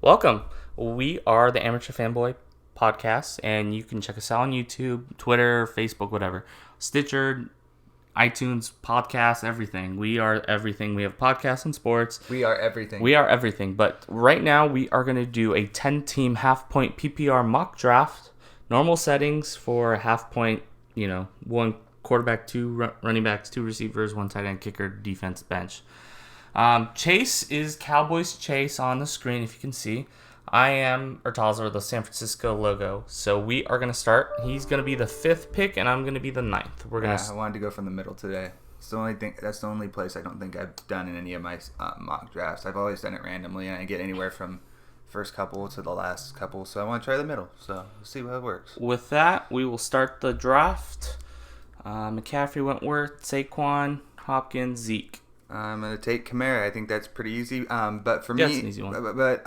Welcome. We are the Amateur Fanboy Podcast, and you can check us out on YouTube, Twitter, Facebook, whatever. Stitcher, iTunes, podcasts, everything. We are everything. We have podcasts and sports. We are everything. We are everything. But right now, we are going to do a 10-team half-point PPR mock draft. Normal settings for half-point, one quarterback, two running backs, two receivers, one tight end, kicker, defense, bench. Chase is Cowboys Chase on the screen, if you can see. I am Urtaza, the San Francisco logo. So we are going to start. He's going to be the 5th pick, and I'm going to be the 9th. I wanted to go from the middle today. It's the only thing. That's the only place I don't think I've done in any of my mock drafts. I've always done it randomly, and I get anywhere from first couple to the last couple. So I want to try the middle. So we'll see how it works. With that, we will start the draft. McCaffrey, Wentworth, Saquon, Hopkins, Zeke. I'm going to take Kamara. I think that's pretty easy. But for me, it's an easy one. But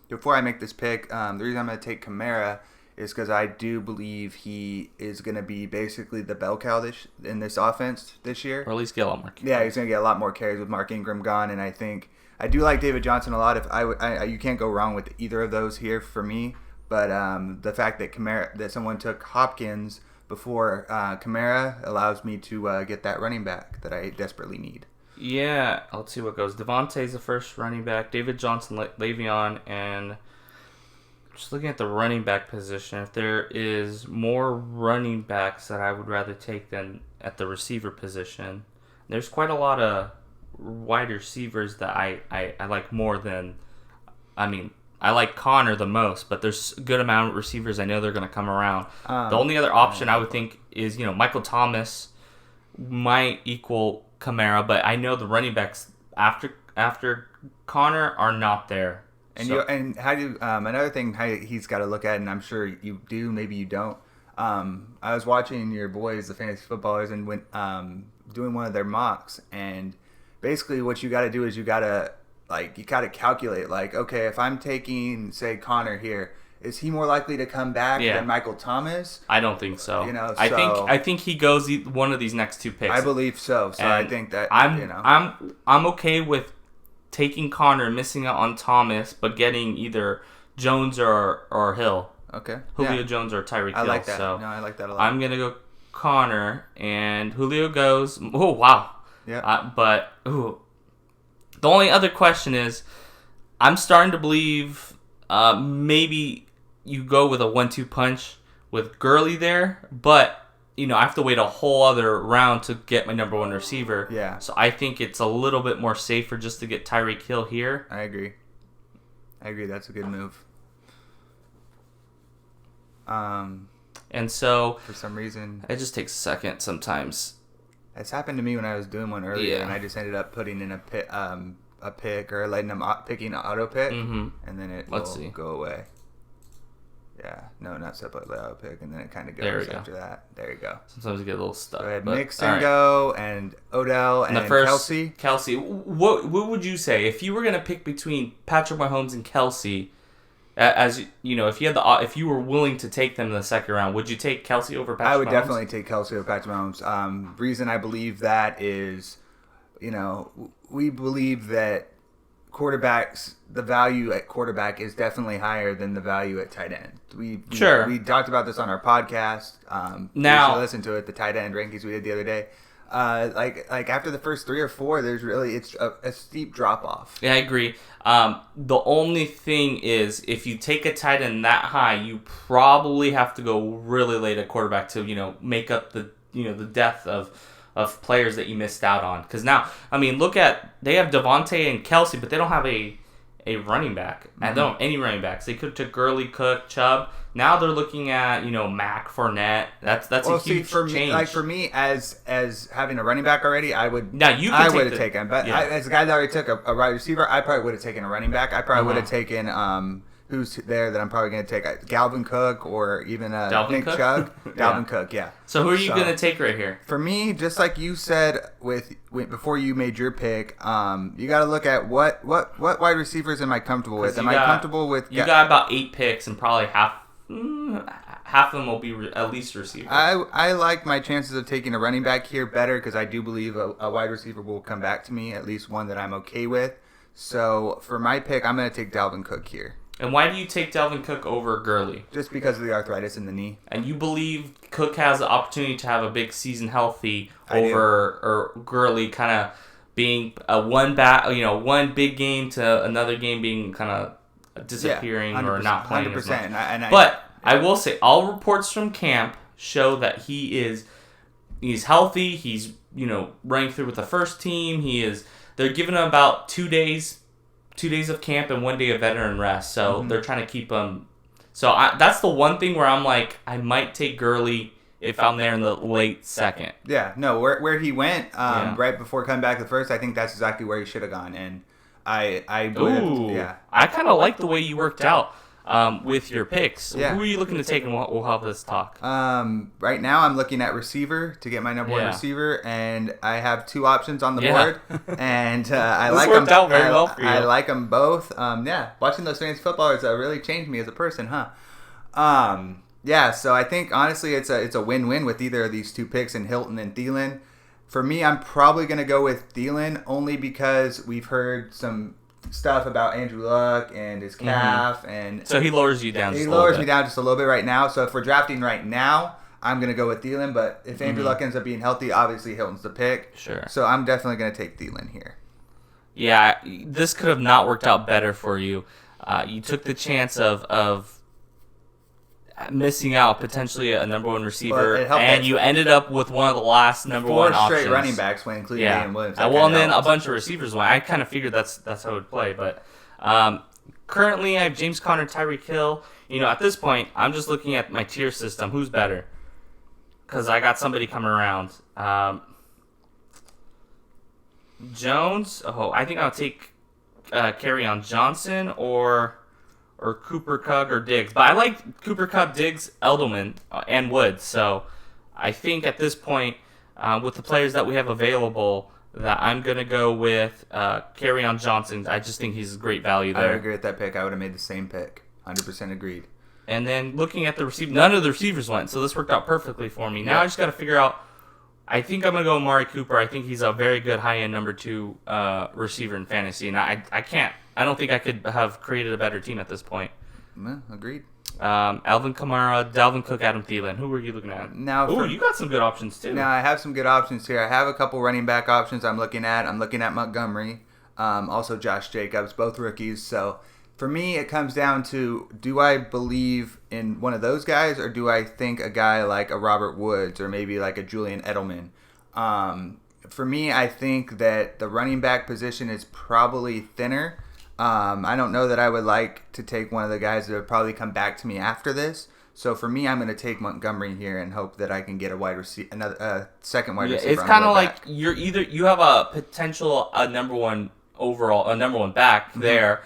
before I make this pick, the reason I'm going to take Kamara is because I do believe he is going to be basically the bell cow in this offense this year. Or at least get a lot more carries. Yeah, he's going to get a lot more carries with Mark Ingram gone, and I think I do like David Johnson a lot. You can't go wrong with either of those here for me. But the fact that someone took Hopkins before Kamara allows me to get that running back that I desperately need. Yeah, let's see what goes. Devontae's the first running back. David Johnson, Le'Veon, and just looking at the running back position, if there is more running backs that I would rather take than at the receiver position, there's quite a lot of wide receivers that I like more than, I like Connor the most, but there's a good amount of receivers I know they're going to come around. The only other option I would think is, Michael Thomas might equal Kamara, but I know the running backs after Connor are not there. And how do another thing how he's got to look at, and I'm sure you do, maybe you don't. I was watching your boys, the fantasy footballers, and went doing one of their mocks, and basically what you got to do is you got to calculate, okay, if I'm taking, say, Connor here, is he more likely to come back than Michael Thomas? I don't think so. I think he goes one of these next two picks. I believe so. So I think that I'm okay with taking Connor and missing out on Thomas, but getting either Jones or Hill. Okay. Julio Jones or Tyreek Hill. I like that. So I like that a lot. I'm gonna go Connor, and Julio goes. Oh wow. Yeah. The only other question is, I'm starting to believe maybe you go with a 1-2 punch with Gurley there, but I have to wait a whole other round to get my number one receiver. Yeah. So I think it's a little bit more safer just to get Tyreek Hill here. I agree. That's a good move. And so for some reason, it just takes a second sometimes. It's happened to me when I was doing one earlier, and I just ended up putting in a pick or letting them picking an auto pick, and then it will go away. Yeah, no, not separate auto pick, and then it kind of goes after that. There you go. Sometimes you get a little stuck. Go ahead, Mixon go, and Odell, and Kelsey. Kelsey, what would you say if you were gonna pick between Patrick Mahomes and Kelsey? As if you were willing to take them in the second round, would you take Kelsey over Patrick Mahomes? I would definitely take Kelsey over Patrick Mahomes. Reason I believe that is, we believe that quarterbacks, the value at quarterback is definitely higher than the value at tight end. We talked about this on our podcast. Now, you should listen to it, the tight end rankings we did the other day. After the first 3 or 4, it's a steep drop off. Yeah, I agree. The only thing is, if you take a tight end that high, you probably have to go really late at quarterback to make up the the depth of players that you missed out on. Because now, they have Devontae and Kelsey, but they don't have a running back. And they don't have any running backs. They could have took Gurley, Cook, Chubb. Now they're looking at Mac, Fournette. That's a huge change. For me, as having a running back already, I would. Now I would have taken, but as a guy that already took a wide receiver, I probably would have taken a running back. I probably would have taken who's there that I'm probably going to take, Galvin Cook or even Nick Chubb. Dalvin Cook, yeah. So who are you going to take right here? For me, just like you said before you made your pick, you got to look at what wide receivers am I comfortable with? Am I comfortable with? You got about 8 picks and probably half of them will be at least receivers. I like my chances of taking a running back here better because I do believe a wide receiver will come back to me, at least one that I'm okay with. So for my pick, I'm going to take Dalvin Cook here. And why do you take Dalvin Cook over Gurley? Just because of the arthritis in the knee. And you believe Cook has the opportunity to have a big season healthy or Gurley kind of being one big game to another game being kind of disappearing or not playing 100%. As much. But I will say, all reports from camp show that he's healthy. He's running through with the first team. They're giving him about 2 days of camp and 1 day of veteran rest. So they're trying to keep him. So that's the one thing where I'm like, I might take Gurley if I'm there in the late second. Yeah, no, where he went right before coming back the first, I think that's exactly where he should have gone. And I kind of like the way you worked out with your picks. Yeah. Who are you looking to take, and we'll have this talk? Right now I'm looking at receiver to get my number one receiver, and I have 2 options on the board, and I like them. Out very well for you. I like them both. Watching those fantasy footballers really changed me as a person, huh? So I think honestly it's a win-win with either of these 2 picks in Hilton and Thielen. For me, I'm probably going to go with Thielen only because we've heard some stuff about Andrew Luck and his calf, and so he lowers you down. He lowers me down just a little bit right now. So if we're drafting right now, I'm going to go with Thielen. But if Andrew Luck ends up being healthy, obviously Hilton's the pick. Sure. So I'm definitely going to take Thielen here. Yeah, this could have not worked out better for you. You took the chance of missing out potentially a number 1 receiver, and you ended up with one of the last number 1 options. 4 straight running backs went, including Damian Williams. And then a bunch of receivers went. I kind of figured that's how it would play, but currently I have James Conner, Tyreek Hill. At this point, I'm just looking at my tier system. Who's better? Because I got somebody coming around. Jones. I think I'll take Kerryon Johnson or Cooper Kupp or Diggs. But I like Cooper Kupp, Diggs, Edelman, and Woods. So I think at this point, with the players that we have available, that I'm going to go with Kerryon Johnson. I just think he's great value there. I would agree with that pick. I would have made the same pick. 100% agreed. And then looking at the receiver, none of the receivers went, so this worked out perfectly for me. Now I just got to figure out, I think I'm going to go Amari Cooper. I think he's a very good high-end number 2 receiver in fantasy, and I don't think I could have created a better team at this point. Agreed. Alvin Kamara, Dalvin Cook, Adam Thielen. Who were you looking at? You got some good options too. Now I have some good options here. I have a couple running back options I'm looking at. I'm looking at Montgomery, also Josh Jacobs, both rookies. So for me, it comes down to, do I believe in one of those guys, or do I think a guy like a Robert Woods or maybe like a Julian Edelman? For me, I think that the running back position is probably thinner. I don't know that I would like to take one of the guys that would probably come back to me after this. So for me, I'm going to take Montgomery here and hope that I can get a second wide receiver. It's kind of like you have a potential number 1 overall, a number 1 back there.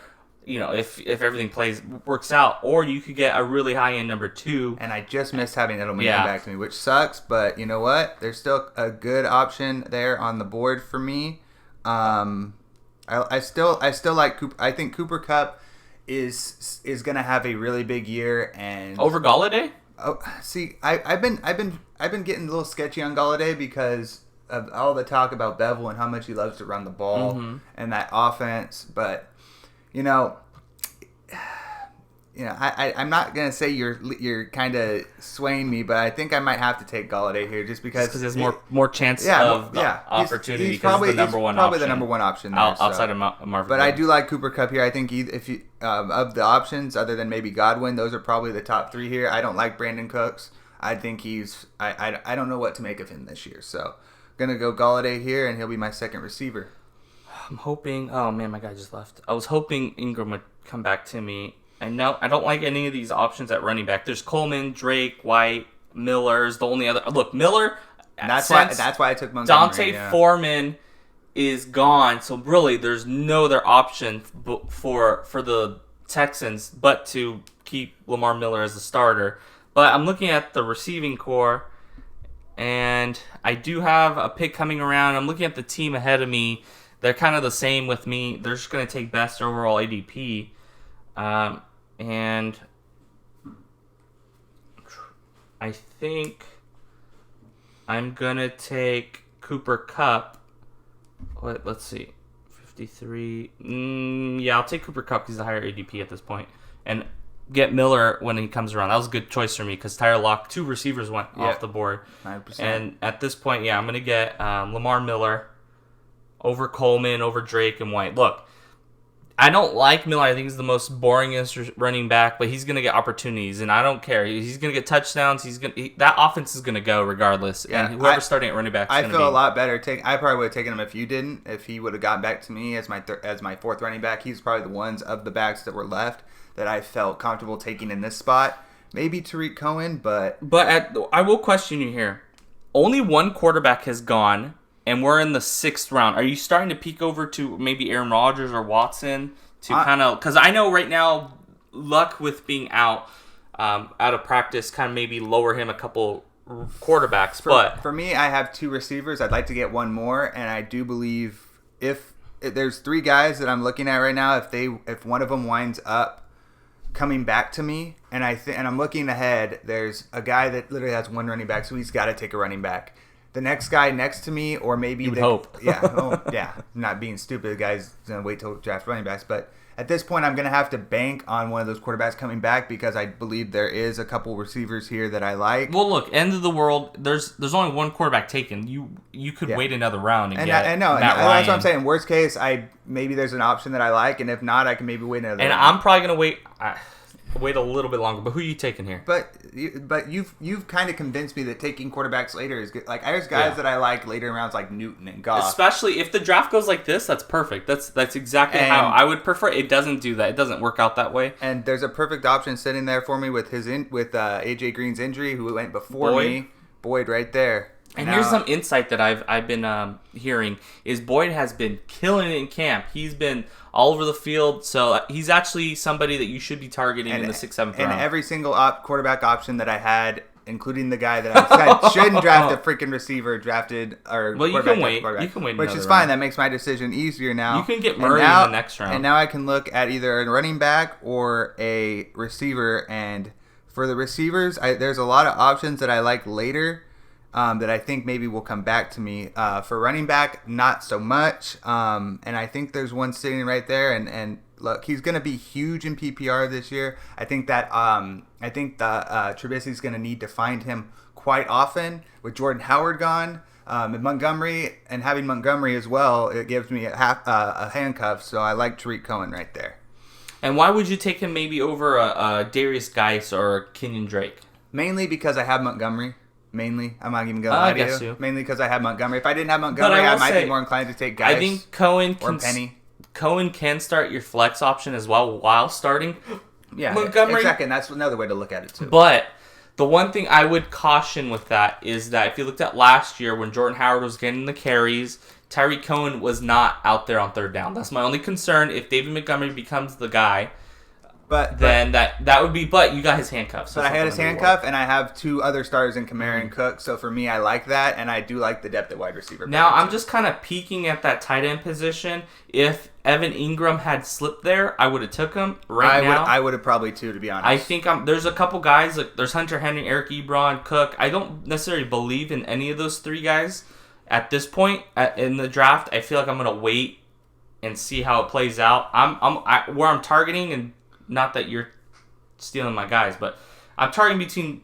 If everything works out, or you could get a really high end number 2. And I just missed having Edelman come back to me, which sucks. But you know what? There's still a good option there on the board for me. I still like Cooper. I think Cooper Kupp is going to have a really big year, and over Golladay. Oh, see, I've been getting a little sketchy on Golladay because of all the talk about Bevel and how much he loves to run the ball and that offense. But I'm not gonna say you're kind of swaying me, but I think I might have to take Golladay here just because there's more chance of opportunity. He's probably the number one option there, outside of Marvin. But I do like Cooper Kupp here. I think if you of the options, other than maybe Godwin, those are probably the top 3 here. I don't like Brandon Cooks. I think I don't know what to make of him this year. So gonna go Golladay here, and he'll be my second receiver. I'm hoping. Oh man, my guy just left. I was hoping Ingram would come back to me. I don't like any of these options at running back. There's Coleman, Drake, White, Miller's the only other. Look, Miller. That's why I took Montgomery. Dante Foreman is gone, so really there's no other option for the Texans but to keep Lamar Miller as the starter. But I'm looking at the receiving core, and I do have a pick coming around. I'm looking at the team ahead of me. They're kind of the same with me. They're just going to take best overall ADP. And I think I'm going to take Cooper Kupp. Let's see. 53. Yeah, I'll take Cooper Kupp. He's a higher ADP at this point. And get Miller when he comes around. That was a good choice for me because Tyler Lock, 2 receivers went off the board. 100%. And at this point, I'm going to get Lamar Miller over Coleman, over Drake and White. Look, I don't like Miller. I think he's the most boringest running back, but he's going to get opportunities, and I don't care. He's going to get touchdowns. That offense is going to go regardless. Yeah, and whoever's starting at running back, I feel a lot better. I probably would have taken him if you didn't. If he would have gotten back to me as my fourth running back, he's probably the ones of the backs that were left that I felt comfortable taking in this spot. Maybe Tariq Cohen, but I will question you here. Only one quarterback has gone. And we're in the 6th round. Are you starting to peek over to maybe Aaron Rodgers or Watson to kind of... Because I know right now, Luck with being out of practice kind of maybe lower him a couple quarterbacks. But for me, I have 2 receivers. I'd like to get one more. And I do believe if there's 3 guys that I'm looking at right now, if one of them winds up coming back to me, and I'm looking ahead, there's a guy that literally has 1 running back, so he's got to take a running back. The next guy next to me, or maybe... You would hope. Yeah. Not being stupid. The guy's going to wait till draft running backs. But at this point, I'm going to have to bank on one of those quarterbacks coming back because I believe there is a couple receivers here that I like. Well, look, end of the world, there's only one quarterback taken. You could wait another round and get I know. Matt And Ryan. that's what I'm saying. Worst case, maybe there's an option that I like, and if not, I can maybe wait another And round. I'm probably going to wait a little bit longer. But who are you taking here? But you've kind of convinced me that taking quarterbacks later is good. Like, there's guys that I like later in rounds, like Newton and Goff. Especially if the draft goes like this, that's perfect. That's exactly how I would prefer. It doesn't do that. It doesn't work out that way. And there's a perfect option sitting there for me with AJ Green's injury, who went before me. Boyd right there. And here's some insight that I've been hearing is Boyd has been killing it in camp. He's been all over the field, so he's actually somebody that you should be targeting in the 6th, 7th round. And every single quarterback option that I had, including the guy that I shouldn't draft a freaking receiver, drafted or well, you can wait. You can wait, which is fine. That makes my decision easier now. You can get Murray in the next round, and now I can look at either a running back or a receiver. And for the receivers, there's a lot of options that I like later. That I think maybe will come back to me. For running back, not so much. And I think there's one sitting right there. And look, he's going to be huge in PPR this year. I think that Trubisky's going to need to find him quite often with Jordan Howard gone. And Montgomery, and having Montgomery as well, it gives me a handcuff. So I like Tariq Cohen right there. And why would you take him maybe over Darius Geis or Kenyon Drake? Mainly because I have Montgomery. I'm not even going to lie to you. Mainly because I have Montgomery. If I didn't have Montgomery, I might be more inclined to take Geis. I think Cohen can start your flex option as well while starting Montgomery. Exactly. And that's another way to look at it too. But the one thing I would caution with that is that if you looked at last year when Jordan Howard was getting the carries, Tyreek Cohen was not out there on 3rd down. That's my only concern. If David Montgomery becomes the guy... Then that would be, but you got his handcuffs. But I had his handcuff, and I have 2 other starters in Kamara and Cook. So for me, I like that, and I do like the depth at wide receiver. Now I'm just kind of peeking at that tight end position. If Evan Ingram had slipped there, I would have took him now. I would have probably too, to be honest. I think there's a couple guys like there's Hunter Henry, Eric Ebron, Cook. I don't necessarily believe in any of those 3 guys at this point in the draft. I feel like I'm gonna wait and see how it plays out. Where I'm targeting and. Not that you're stealing my guys, but I'm targeting between,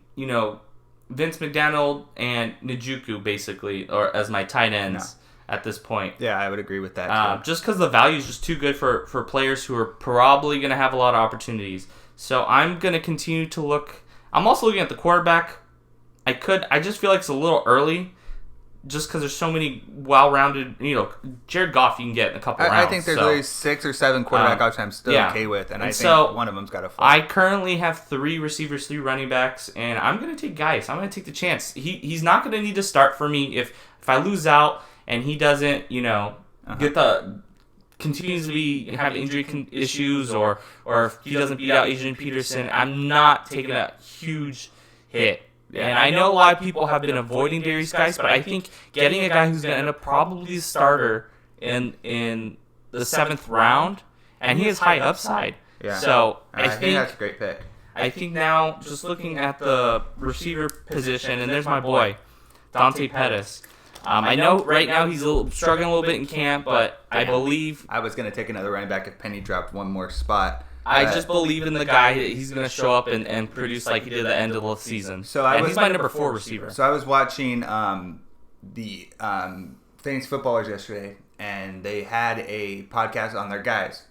Vince McDonald and Njoku, basically, or as my tight ends at this point. Yeah, I would agree with that, too. Just because the value is just too good for players who are probably going to have a lot of opportunities. So I'm going to continue to look. I'm also looking at the quarterback. I just feel like it's a little early. Just because there's so many well-rounded, Jared Goff you can get in a couple rounds. I think there's really 6 or 7 quarterback options I'm still okay with, and I think one of them's got to fall. I currently have 3 receivers, 3 running backs, and I'm going to take Geis. I'm going to take the chance. He's not going to need to start for me if I lose out and he doesn't, continues to have injury issues or if he doesn't beat out Adrian Peterson. I'm not taking a huge hit. And I know a lot of people have been avoiding Darius Geis, but I think getting a guy who's going to end up probably the starter in the 7th round, and he has high upside. Yeah. So I think that's a great pick. I think now, just looking at the receiver position, and there's my boy, Dante Pettis. I know right now he's struggling a little bit in camp, but I believe I was going to take another running back if Penny dropped one more spot. I just believe in the guy. He's going to show up and produce like he did at the end of the season. And he's my number 4 receiver. So I was watching the Fantasy Footballers yesterday, and they had a podcast on their guys.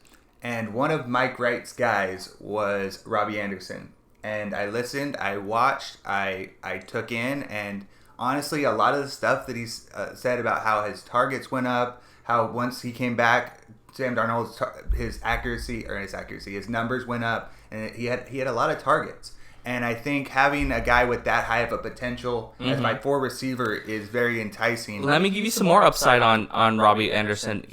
And one of Mike Wright's guys was Robbie Anderson. And I listened, I watched, I took in, and honestly, a lot of the stuff that he's said about how his targets went up, how once he came back, Sam Darnold's his numbers went up, and he had a lot of targets. And I think having a guy with that high of a potential as my 4 receiver is very enticing. Let me give you some more upside on Robbie Anderson.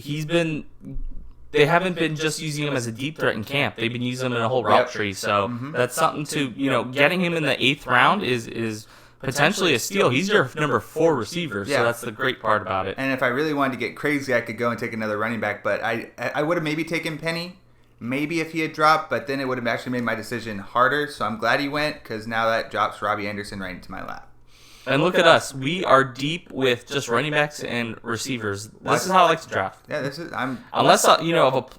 They haven't been just using him as a deep threat in camp. They've been using him in a whole route tree. So that's something to, getting him in the 8th round is potentially a steal. He's your number 4 receiver, so that's the great part about it. And if I really wanted to get crazy, I could go and take another running back. But I would have maybe taken Penny, maybe if he had dropped, but then it would have actually made my decision harder. So I'm glad he went, because now that drops Robbie Anderson right into my lap. And look at us. We are deep with just running backs and receivers. This is how I like to draft. Yeah, Unless,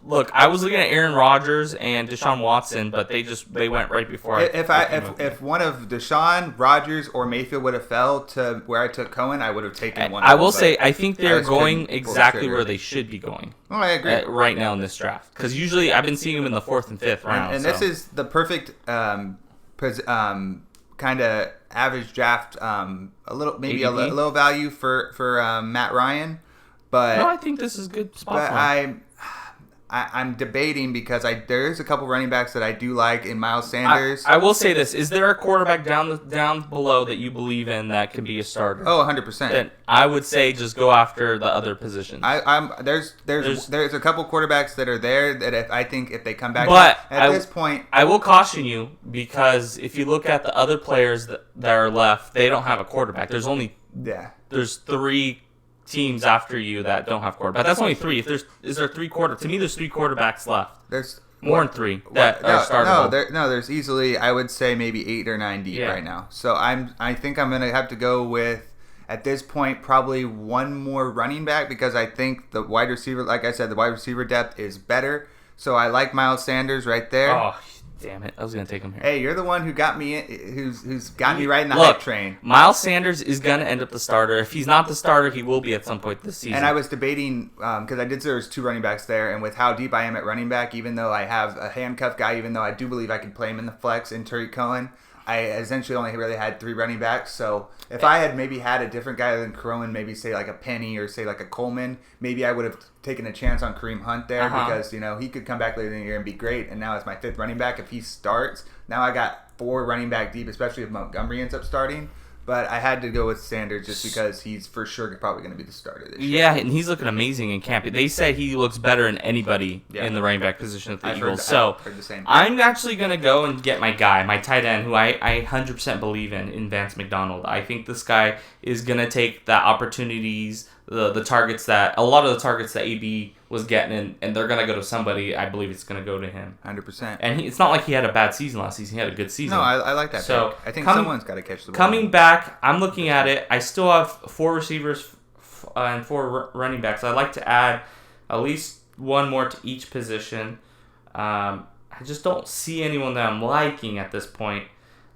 look, I was looking at Aaron Rodgers and Deshaun Watson, but they went right before If one of Deshaun, Rodgers, or Mayfield would have fell to where I took Cohen, I would have taken one. I will say, I think they're going exactly where they should be going. Oh, I agree. Right now in this draft. Because usually I've been seeing them in the 4th and 5th round. And this is the perfect kind of average draft, a little value for Matt Ryan, but no, I think this is good spot. But I'm debating because there's a couple running backs that I do like in Miles Sanders. I will say this: is there a quarterback down below that you believe in that could be a starter? Oh, 100%. Then I would say just go after the other positions. There's a couple quarterbacks that are there that I think if they come back, but at this point, I will caution you, because if you look at the other players that are left, they don't have a quarterback. There's 3 teams after you that don't have quarterback. That's only 3. Is there 3 to me, there's 3 quarterbacks left. There's more than 3 that are startable. There's easily, I would say, maybe 8 or 9 deep right now. So I think I'm gonna have to go with, at this point, probably one more running back, because I think the wide receiver, like I said, the wide receiver depth is better. So I like Miles Sanders right there. Oh, damn it! I was gonna take him here. Hey, you're the one who got me who's got me right in the hype train. Miles Sanders is gonna end up the starter. If he's not the starter, he will be at some point this season. And I was debating, because I did say there's 2 running backs there, and with how deep I am at running back, even though I have a handcuff guy, even though I do believe I can play him in the flex in Tariq Cohen, I essentially only really had 3 running backs. So if I had maybe had a different guy than Cohen, maybe say like a Penny or say like a Coleman, maybe I would have taken a chance on Kareem Hunt there, because he could come back later in the year and be great. And now it's my 5th running back. If he starts, now I got 4 running back deep, especially if Montgomery ends up starting. But I had to go with Sanders just because he's for sure probably going to be the starter this year. Yeah, and he's looking amazing in camp. They said he looks better than anybody in the running back position at the Eagles. So I'm actually going to go and get my guy, my tight end, who I 100% believe in Vance McDonald. I think this guy is going to take the opportunities, the targets that, a lot of the targets that AB was getting, and they're going to go to somebody. I believe it's going to go to him. 100%. And it's not like he had a bad season last season. He had a good season. No, I like that pick. I think someone's got to catch the ball. Coming back, I'm looking at it. I still have 4 receivers and 4 running backs. I'd like to add at least one more to each position. I just don't see anyone that I'm liking at this point.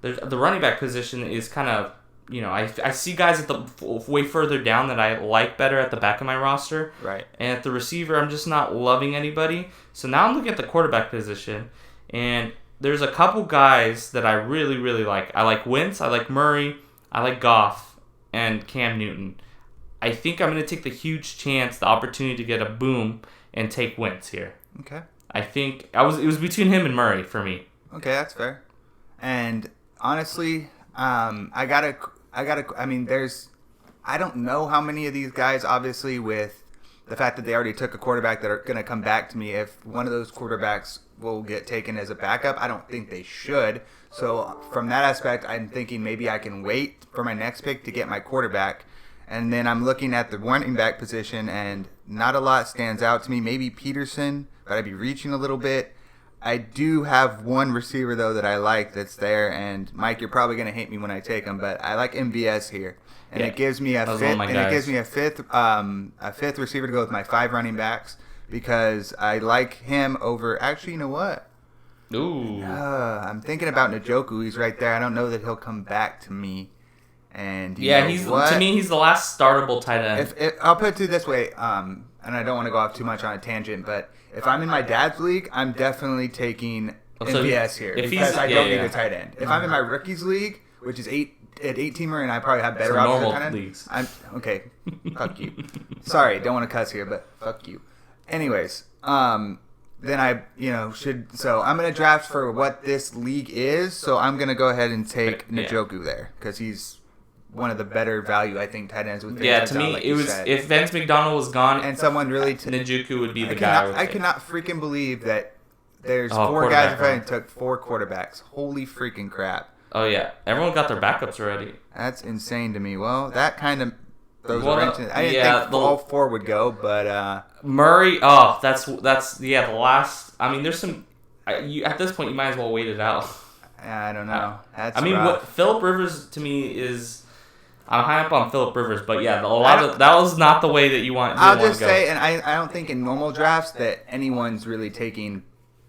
The running back position is kind of, I see guys at the way further down that I like better at the back of my roster. Right. And at the receiver, I'm just not loving anybody. So now I'm looking at the quarterback position, and there's a couple guys that I really, really like. I like Wentz, I like Murray, I like Goff, and Cam Newton. I think I'm going to take the huge chance, the opportunity to get a boom, and take Wentz here. Okay. I think it was between him and Murray for me. Okay, that's fair. And honestly, I don't know how many of these guys, obviously, with the fact that they already took a quarterback that are going to come back to me, if one of those quarterbacks will get taken as a backup. I don't think they should. So from that aspect, I'm thinking maybe I can wait for my next pick to get my quarterback. And then I'm looking at the running back position, and not a lot stands out to me. Maybe Peterson, but I'd be reaching a little bit. I do have one receiver though that I like that's there, and Mike, you're probably gonna hate me when I take him, but I like MVS here, and Yeah, it gives me a fifth receiver to go with my 5 running backs because I like him over. Actually, you know what? Ooh. I'm thinking about Njoku. He's right there. I don't know that he'll come back to me. And you know he's what? to me he's the last startable tight end. If I'll put it to you this way, and I don't want to go off too much on a tangent, but if I'm in my dad's league, I'm definitely taking MVS here because I don't need a tight end. If I'm in my rookies league, which is 8-teamer, and I probably have better options normal at tight end, leagues. Okay. Fuck you. Sorry, don't want to cuss here, but fuck you. Anyways, then I should. So I'm gonna draft for what this league is. So I'm gonna go ahead and take Njoku there because he's one of the better value, I think, tight ends with. Yeah, to me, it was if Vance McDonald was gone and someone really Njoku would be the guy. I cannot freaking believe that there's 4 guys if I took 4 quarterbacks. Holy freaking crap! Oh yeah, everyone got their backups already. That's insane to me. Well, that kind of throws a wrench in. I didn't think all 4 would go, but Murray. Oh, that's the last. I mean, there's some. At this point, you might as well wait it out. I don't know. That's what Phillip Rivers to me is. I'm high up on Phillip Rivers, but yeah, that was not the way that you want. I'll just say, and I don't think in normal drafts that anyone's really taking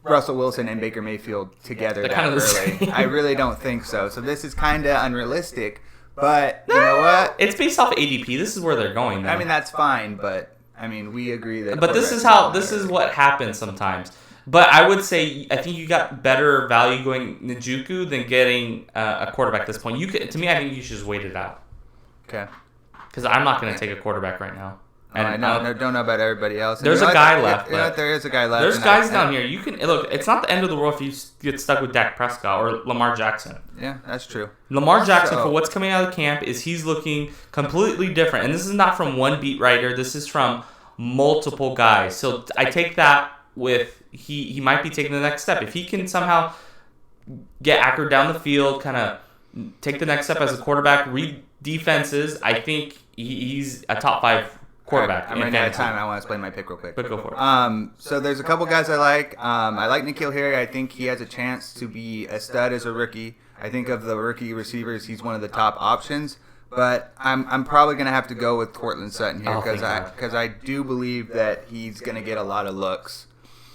Russell Wilson and Baker Mayfield together that early. I really don't think so. So this is kind of unrealistic, but you know what? It's based off ADP. This is where they're going. Though. I mean, that's fine, but I mean, we agree that. But this is what happens sometimes. But I would say I think you got better value going Njoku than getting a quarterback at this point. To me, I think you should just wait it out. Okay. Because I'm not going to take a quarterback right now. And I don't know about everybody else. There's a guy left. There is a guy left. There's guys down here. You can look. It's not the end of the world if you get stuck with Dak Prescott or Lamar Jackson. Yeah, that's true. Lamar Jackson, for what's coming out of the camp, he's looking completely different. And this is not from one beat writer. This is from multiple guys. So I take that with he might be taking the next step if he can somehow get accurate down the field, kind of take the next step as a quarterback, read defenses. I think he's a top 5 quarterback. I'm running out of time. I want to explain my pick real quick. But go for it. So there's a couple guys I like. I like N'Keal Harry. I think he has a chance to be a stud as a rookie. I think of the rookie receivers, he's one of the top options. But I'm probably gonna have to go with Courtland Sutton here because I do believe that he's gonna get a lot of looks.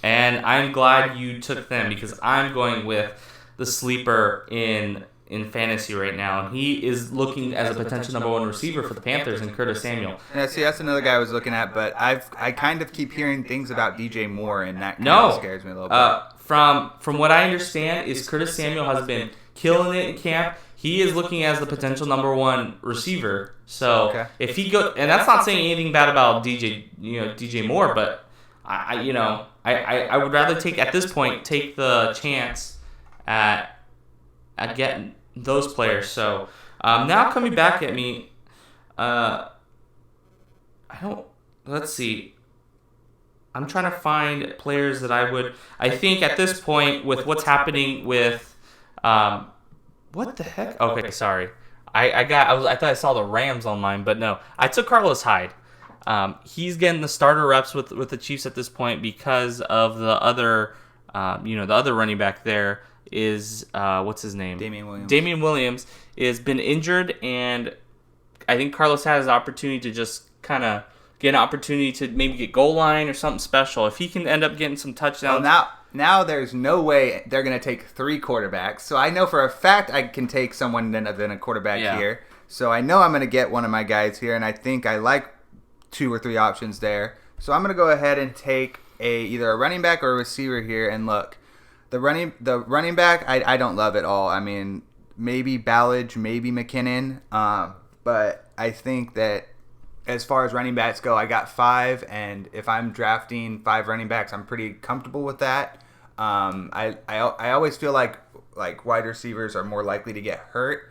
And I'm glad you took them because I'm going with the sleeper in fantasy right now, and he is looking as a potential number 1 receiver for the Panthers and Curtis Samuel. Yeah, see, that's another guy I was looking at, but I kind of keep hearing things about DJ Moore, and that kind of scares me a little bit. From what I understand, is Curtis Samuel has been killing it in camp. He is looking as the potential number 1 receiver. So if he go, and that's not saying anything bad about DJ Moore, but I would rather take the chance at getting those players. So now coming back at me, let's see. I'm trying to find players that I think at this point with what's happening with, what the heck? Okay, sorry. I thought I saw the Rams on mine, but no. I took Carlos Hyde. He's getting the starter reps with the Chiefs at this point because of the other, the other running back there is what's his name? Damian Williams has been injured, and I think Carlos has the opportunity to just kind of get an opportunity to maybe get goal line or something special. If he can end up getting some touchdowns. Well, now there's no way they're going to take 3 quarterbacks. So I know for a fact I can take someone than a quarterback here. So I know I'm going to get one of my guys here, and I think I like 2 or 3 options there. So I'm going to go ahead and take either a running back or a receiver here. And look, the running back I don't love at all. I mean, maybe Ballage, maybe McKinnon, but I think that as far as running backs go, I got 5, and if I'm drafting 5 running backs, I'm pretty comfortable with that. I always feel like wide receivers are more likely to get hurt,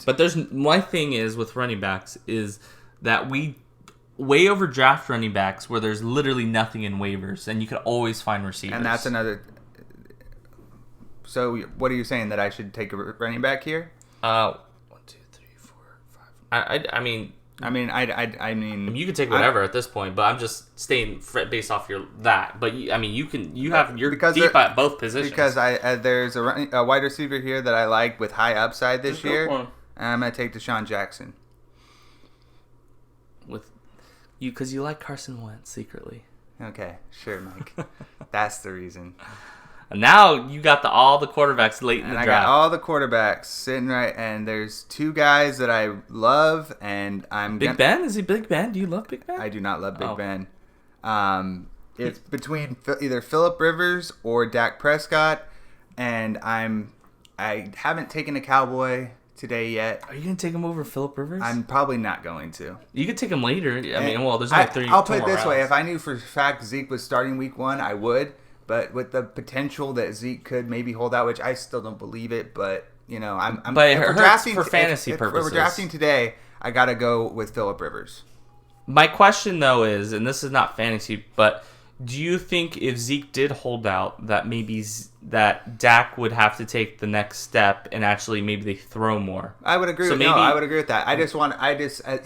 but there's my thing is with running backs is that we way overdraft running backs where there's literally nothing in waivers, and you can always find receivers. And that's another. So what are you saying, that I should take a running back here? 1, 2, 3, 4, 5. I mean. I mean, I mean, you can take whatever at this point, but I'm just staying based off that. But you're deep at both positions. Because there's a wide receiver here that I like with high upside this year. And I'm gonna take Deshaun Jackson. Because you like Carson Wentz secretly. Okay, sure, Mike. That's the reason. Now you got all the quarterbacks late in the draft. I got all the quarterbacks sitting right, and there's two guys that I love, and Big Ben? Is he Big Ben? Do you love Big Ben? I do not love Big Ben. It's between either Phillip Rivers or Dak Prescott, and I haven't taken a Cowboy today yet. Are you gonna take him over Phillip Rivers? I'm probably not going to. You could take him later. There's only three. I'll put it this way: if I knew for a fact Zeke was starting Week 1, I would. But with the potential that Zeke could maybe hold out, which I still don't believe it, but I'm. But it hurts for fantasy purposes. If we're drafting today, I gotta go with Phillip Rivers. My question though is, and this is not fantasy, but do you think if Zeke did hold out, that maybe that Dak would have to take the next step and actually maybe they throw more? I would agree. I would agree with that.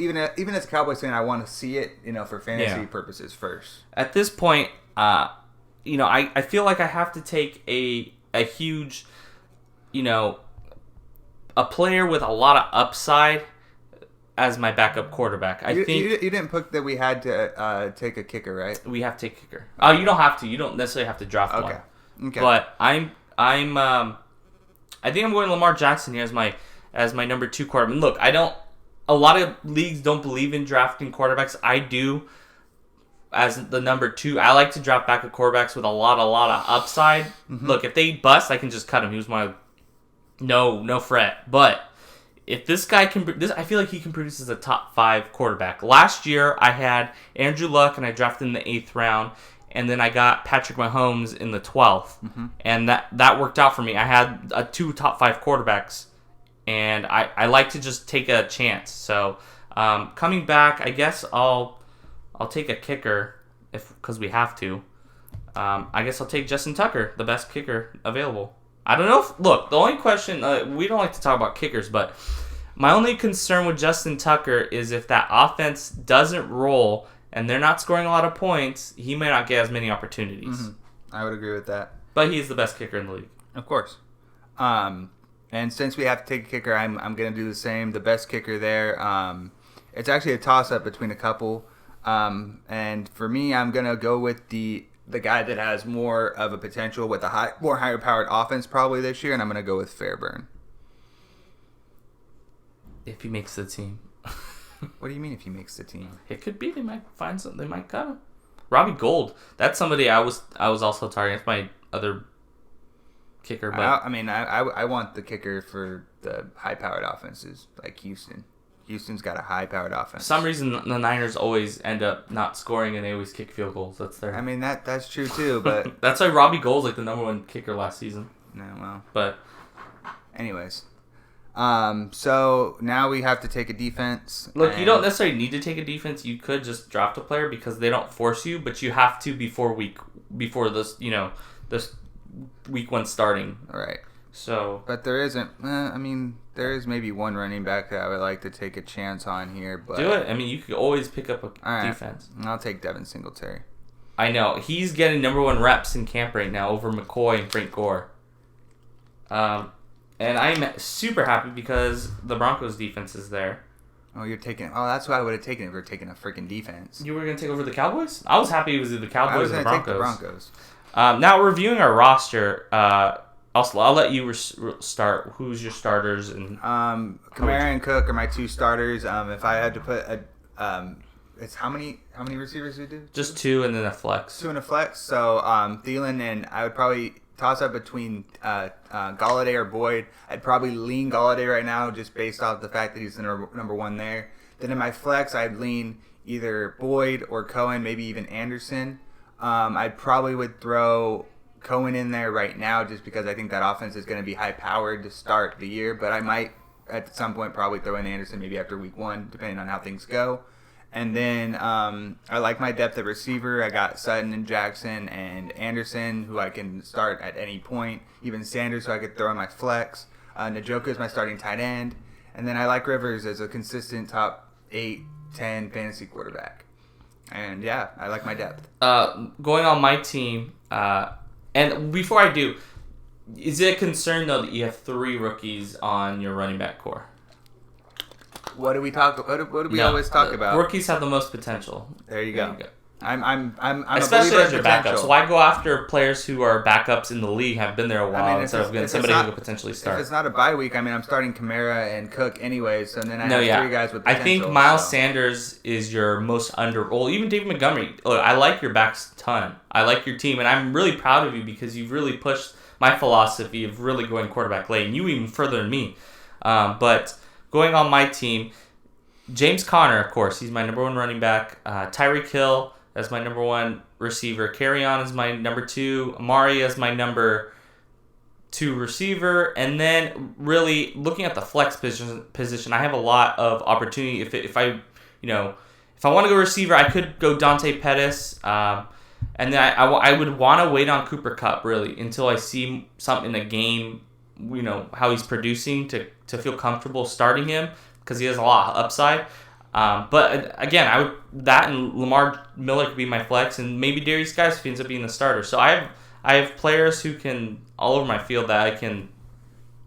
Even as a Cowboys fan, I want to see it, for fantasy purposes first. At this point, I feel like I have to take a huge, a player with a lot of upside as my backup quarterback. I think you didn't put that we had to take a kicker, right? We have to take a kicker. Oh, you don't have to. You don't necessarily have to draft one. Okay. But I think I'm going Lamar Jackson here as my number 2 quarterback. Look, a lot of leagues don't believe in drafting quarterbacks. I do. As the number 2, I like to draft backup quarterbacks with a lot of upside. Mm-hmm. Look, if they bust, I can just cut him. He was no fret. But if this guy I feel like he can produce as a top 5 quarterback. Last year, I had Andrew Luck, and I drafted in the 8th round, and then I got Patrick Mahomes in the 12th, and that worked out for me. I had 2 top 5 quarterbacks, and I like to just take a chance. So coming back, I guess I'll take a kicker because we have to. I guess I'll take Justin Tucker, the best kicker available. I don't know look, the only question, we don't like to talk about kickers, but my only concern with Justin Tucker is if that offense doesn't roll and they're not scoring a lot of points, he may not get as many opportunities. Mm-hmm. I would agree with that. But he's the best kicker in the league. Of course. And since we have to take a kicker, I'm going to do the same. The best kicker there. It's actually a toss-up between a couple. And for me, I'm going to go with the guy that has more of a potential with a more higher powered offense probably this year, and I'm going to go with Fairburn. If he makes the team. What do you mean if he makes the team? It could be. They might find something. They might cut him. Robbie Gould. That's somebody I was also targeting. That's my other kicker. But I want the kicker for the high powered offenses like Houston. Houston's got a high-powered offense. For some reason, the Niners always end up not scoring, and they always kick field goals. That's their. That's true too, but that's why Robbie Gould's like the number 1 kicker last season. No, well, but anyways, so now we have to take a defense. Look, you don't necessarily need to take a defense. You could just draft a player because they don't force you, but you have to before this this week 1 starting. All right. So, but there isn't. There is maybe one running back that I would like to take a chance on here. But do it. You could always pick up a defense. I'll take Devin Singletary. I know he's getting number 1 reps in camp right now over McCoy and Frank Gore. And I'm super happy because the Broncos defense is there. Oh, you're taking. Oh, that's what I would have taken if we were taking a freaking defense. You were gonna take over the Cowboys? I was happy it was either the Cowboys or the Broncos. Take the Broncos. Now reviewing our roster. I'll let you start. Who's your starters? And Kamara and Cook are my 2 starters. If I had to put it's how many receivers do we do? Just 2 and then a flex. 2 and a flex. So Thielen, and I would probably toss up between Galladay or Boyd. I'd probably lean Galladay right now just based off the fact that he's the number 1 there. Then in my flex, I'd lean either Boyd or Cohen, maybe even Anderson. I probably would throw Cohen in there right now just because I think that offense is going to be high-powered to start the year, but I might at some point probably throw in Anderson maybe after week 1, depending on how things go. And then I like my depth at receiver. I got Sutton and Jackson and Anderson, who I can start at any point, even Sanders, who I could throw in my flex. Njoku is my starting tight end. And then I like Rivers as a consistent top 8 10 fantasy quarterback. And yeah, I like my depth. Going on my team, and before I do, is it a concern though that you have 3 rookies on your running back core? What do we always talk about? Rookies have the most potential. There you go. I'm Especially a believer as your in backup. potential. So why go after players who are backups in the league, have been there a while, instead of getting somebody who could potentially start? If it's not a bye week, I'm starting Kamara and Cook anyway, so then I have 3 guys with potential. I think Miles Sanders is your most well, even David Montgomery. Look, I like your backs a ton. I like your team, and I'm really proud of you because you've really pushed my philosophy of really going quarterback late, and you even further than me. But going on my team, James Conner, of course, he's my number 1 running back. Tyreek Hill, that's my number 1 receiver. Carry-on is my number 2. Amari is my number 2 receiver. And then really looking at the flex position, I have a lot of opportunity. If I want to go receiver, I could go Dante Pettis. And then I would want to wait on Cooper Kupp really until I see something in the game, how he's producing to feel comfortable starting him because he has a lot of upside. But again, that and Lamar Miller could be my flex, and maybe Darius Guice if he ends up being the starter. So I have players who can all over my field that I can,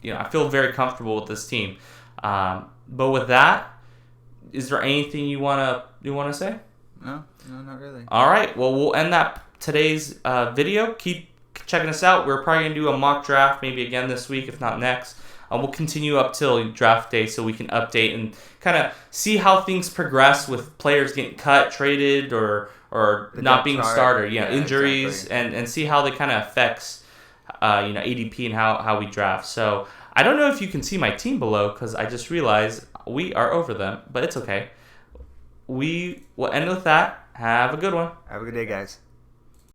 I feel very comfortable with this team. But with that, is there anything you wanna say? No, not really. All right, well we'll end today's video. Keep checking us out. We're probably gonna do a mock draft maybe again this week, if not next. We'll continue up till draft day so we can update and kind of see how things progress with players getting cut, traded, or not being starter. Injuries, exactly. and see how they kind of affects ADP and how we draft. So I don't know if you can see my team below because I just realized we are over them, but it's okay. We will end with that. Have a good one. Have a good day, guys.